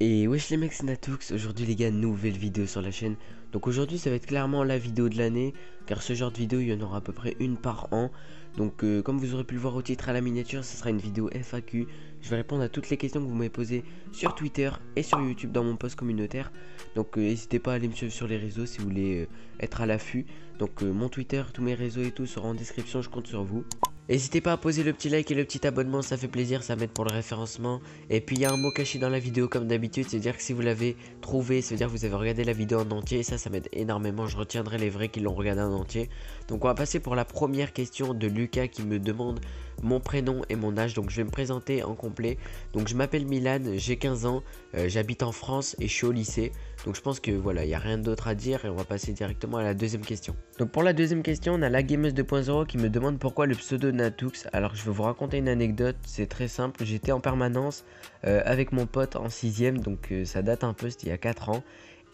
Et wesh les mecs, c'est Natux. Aujourd'hui les gars, nouvelle vidéo sur la chaîne. Donc aujourd'hui ça va être clairement la vidéo de l'année, car ce genre de vidéo il y en aura à peu près une par an. Donc comme vous aurez pu le voir au titre à la miniature, ce sera une vidéo FAQ. Je vais répondre à toutes les questions que vous m'avez posées sur Twitter et sur YouTube dans mon post communautaire. Donc n'hésitez pas à aller me suivre sur les réseaux si vous voulez être à l'affût. Donc mon Twitter, tous mes réseaux et tout seront en description, je compte sur vous. N'hésitez pas à poser le petit like et le petit abonnement, ça fait plaisir, ça m'aide pour le référencement. Et puis il y a un mot caché dans la vidéo comme d'habitude, c'est-à-dire que si vous l'avez trouvé, c'est-à-dire que vous avez regardé la vidéo en entier, et ça m'aide énormément, je retiendrai les vrais qui l'ont regardé en entier. Donc on va passer pour la première question de Lucas qui me demande mon prénom et mon âge, donc je vais me présenter en complet. Donc je m'appelle Milan, j'ai 15 ans, j'habite en France et je suis au lycée. Donc je pense que voilà, il n'y a rien d'autre à dire et on va passer directement à la deuxième question. Donc pour la deuxième question, on a la gameuse 2.0 qui me demande pourquoi le pseudo Natux. Alors je vais vous raconter une anecdote, c'est très simple. J'étais en permanence avec mon pote en 6ème, donc ça date un peu, c'était il y a 4 ans.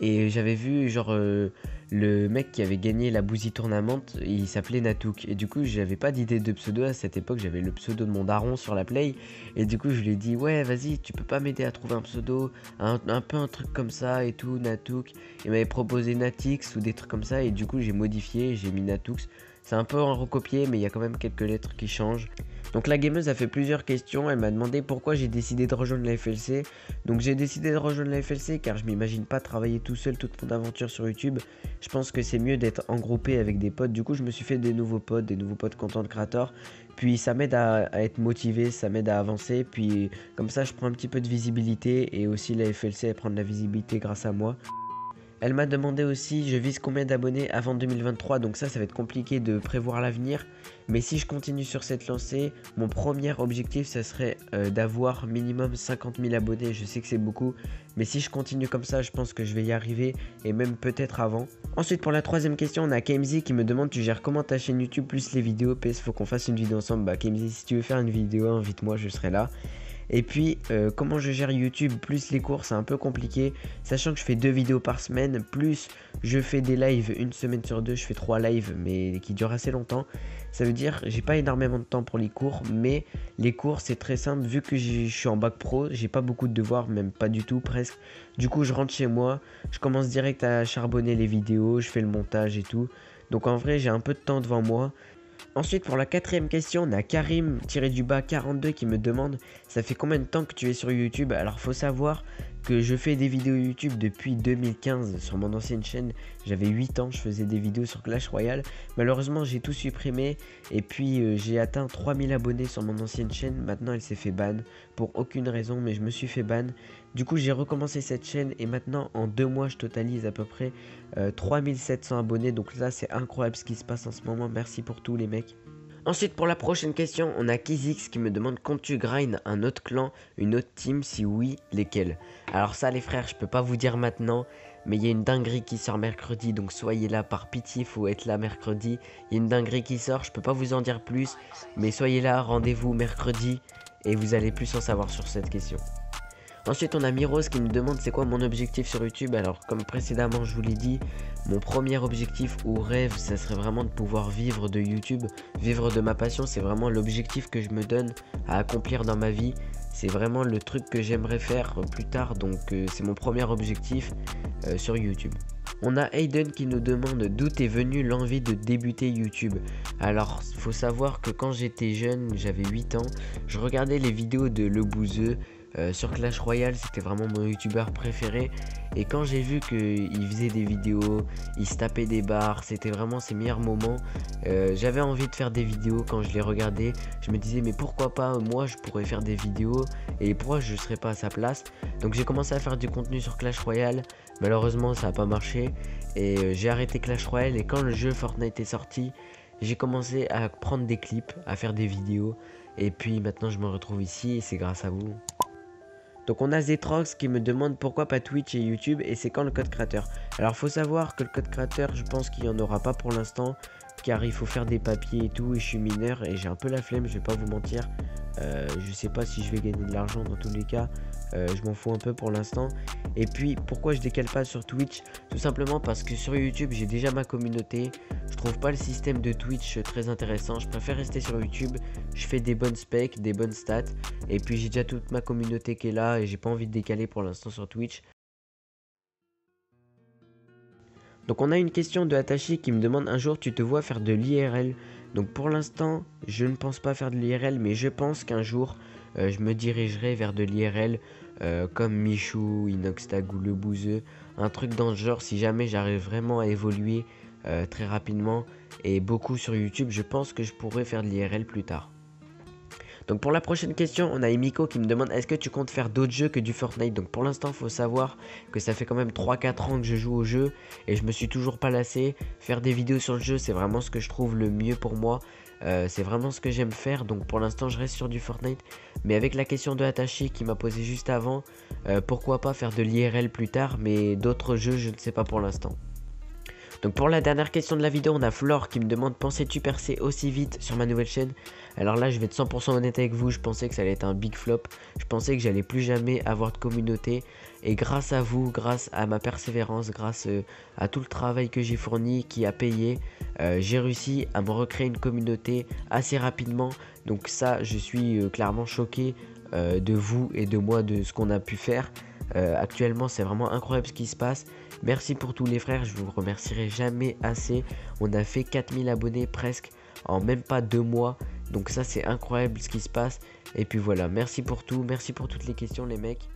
Et j'avais vu genre le mec qui avait gagné la Bouzy Tournament, il s'appelait Natouk. Et du coup j'avais pas d'idée de pseudo à cette époque, j'avais le pseudo de mon daron sur la play. Et du coup je lui ai dit ouais vas-y tu peux pas m'aider à trouver un pseudo, un peu un truc comme ça et tout, Natouk. Il m'avait proposé Natix ou des trucs comme ça et du coup j'ai modifié, j'ai mis Natux. C'est un peu en recopié mais il y a quand même quelques lettres qui changent. Donc la gameuse a fait plusieurs questions, elle m'a demandé pourquoi j'ai décidé de rejoindre la FLC. Donc j'ai décidé de rejoindre la FLC car je m'imagine pas travailler tout seul toute mon aventure sur YouTube. Je pense que c'est mieux d'être en groupé avec des potes. Du coup je me suis fait des nouveaux potes content creator. Puis ça m'aide à être motivé, ça m'aide à avancer. Puis comme ça je prends un petit peu de visibilité et aussi la FLC elle prend de la visibilité grâce à moi. Elle m'a demandé aussi, je vise combien d'abonnés avant 2023, donc ça va être compliqué de prévoir l'avenir. Mais si je continue sur cette lancée, mon premier objectif, ça serait d'avoir minimum 50 000 abonnés. Je sais que c'est beaucoup, mais si je continue comme ça, je pense que je vais y arriver, et même peut-être avant. Ensuite, pour la troisième question, on a KMZ qui me demande, tu gères comment ta chaîne YouTube plus les vidéos? PS, faut qu'on fasse une vidéo ensemble. Bah KMZ, si tu veux faire une vidéo, invite-moi, je serai là. Et puis comment je gère YouTube plus les cours, c'est un peu compliqué, sachant que je fais 2 vidéos par semaine, plus je fais des lives une semaine sur 2, je fais 3 lives mais qui durent assez longtemps. Ça veut dire j'ai pas énormément de temps pour les cours, mais les cours c'est très simple, vu que je suis en bac pro, j'ai pas beaucoup de devoirs, même pas du tout presque. Du coup je rentre chez moi, je commence direct à charbonner les vidéos, je fais le montage et tout. Donc en vrai j'ai un peu de temps devant moi. Ensuite pour la quatrième question, on a Karim-42 qui me demande ça fait combien de temps que tu es sur YouTube? Alors faut savoir que je fais des vidéos YouTube depuis 2015 sur mon ancienne chaîne. J'avais 8 ans, je faisais des vidéos sur Clash Royale. Malheureusement j'ai tout supprimé et puis j'ai atteint 3000 abonnés sur mon ancienne chaîne. Maintenant elle s'est fait ban pour aucune raison, mais je me suis fait ban. Du coup j'ai recommencé cette chaîne et maintenant en 2 mois je totalise à peu près 3700 abonnés. Donc là c'est incroyable ce qui se passe en ce moment, merci pour tout les mecs. Ensuite pour la prochaine question, on a Kizix qui me demande comptes-tu grind un autre clan, une autre team, si oui, lesquels? Alors ça les frères, je peux pas vous dire maintenant, mais il y a une dinguerie qui sort mercredi, donc soyez là par pitié, faut être là mercredi. Il y a une dinguerie qui sort, je peux pas vous en dire plus, mais soyez là, rendez-vous mercredi et vous allez plus en savoir sur cette question. Ensuite on a Miros qui me demande c'est quoi mon objectif sur YouTube. Alors comme précédemment je vous l'ai dit, mon premier objectif ou rêve ça serait vraiment de pouvoir vivre de YouTube. Vivre de ma passion, c'est vraiment l'objectif que je me donne à accomplir dans ma vie. C'est vraiment le truc que j'aimerais faire plus tard, donc c'est mon premier objectif sur YouTube. On a Aiden qui nous demande d'où est venue l'envie de débuter YouTube. Alors faut savoir que quand j'étais jeune, j'avais 8 ans, je regardais les vidéos de Le Bouzeux. Sur Clash Royale, c'était vraiment mon youtubeur préféré. Et quand j'ai vu qu'il faisait des vidéos, il se tapait des barres, c'était vraiment ses meilleurs moments. J'avais envie de faire des vidéos quand je les regardais. Je me disais mais pourquoi pas moi je pourrais faire des vidéos et pourquoi je serais pas à sa place. Donc j'ai commencé à faire du contenu sur Clash Royale. Malheureusement ça n'a pas marché et j'ai arrêté Clash Royale. Et quand le jeu Fortnite est sorti, j'ai commencé à prendre des clips, à faire des vidéos. Et puis maintenant je me retrouve ici et c'est grâce à vous. Donc on a Zetrox qui me demande pourquoi pas Twitch et YouTube et c'est quand le code créateur. Alors faut savoir que le code créateur je pense qu'il n'y en aura pas pour l'instant. car il faut faire des papiers et tout, et je suis mineur et j'ai un peu la flemme, je vais pas vous mentir. Je sais pas si je vais gagner de l'argent dans tous les cas, je m'en fous un peu pour l'instant. Et puis pourquoi je décale pas sur Twitch? Tout simplement parce que sur YouTube j'ai déjà ma communauté, je trouve pas le système de Twitch très intéressant, je préfère rester sur YouTube, je fais des bonnes specs, des bonnes stats, et puis j'ai déjà toute ma communauté qui est là et j'ai pas envie de décaler pour l'instant sur Twitch. Donc on a une question de Attaché qui me demande: un jour tu te vois faire de l'IRL? Donc pour l'instant je ne pense pas faire de l'IRL, mais je pense qu'un jour je me dirigerai vers de l'IRL comme Michou, Inoxtag ou Le Bouzeux, un truc dans ce genre. Si jamais j'arrive vraiment à évoluer très rapidement et beaucoup sur YouTube, je pense que je pourrais faire de l'IRL plus tard. Donc pour la prochaine question, on a Emiko qui me demande: est-ce que tu comptes faire d'autres jeux que du Fortnite? Donc pour l'instant, il faut savoir que ça fait quand même 3-4 ans que je joue au jeu et je me suis toujours pas lassé. Faire des vidéos sur le jeu, c'est vraiment ce que je trouve le mieux pour moi. C'est vraiment ce que j'aime faire, donc pour l'instant je reste sur du Fortnite. Mais avec la question de Attaché qui m'a posé juste avant, pourquoi pas faire de l'IRL plus tard, mais d'autres jeux je ne sais pas pour l'instant. Donc pour la dernière question de la vidéo, on a Flore qui me demande: pensais-tu percer aussi vite sur ma nouvelle chaîne? Alors là je vais être 100% honnête avec vous, je pensais que ça allait être un big flop, je pensais que j'allais plus jamais avoir de communauté, et grâce à vous, grâce à ma persévérance, grâce à tout le travail que j'ai fourni qui a payé, j'ai réussi à me recréer une communauté assez rapidement. Donc ça, je suis clairement choqué de vous et de moi, de ce qu'on a pu faire. Actuellement c'est vraiment incroyable ce qui se passe. Merci pour tous les frères, je vous remercierai jamais assez. On a fait 4000 abonnés presque en même pas 2 mois, donc ça c'est incroyable ce qui se passe. Et puis voilà, merci pour tout, merci pour toutes les questions les mecs.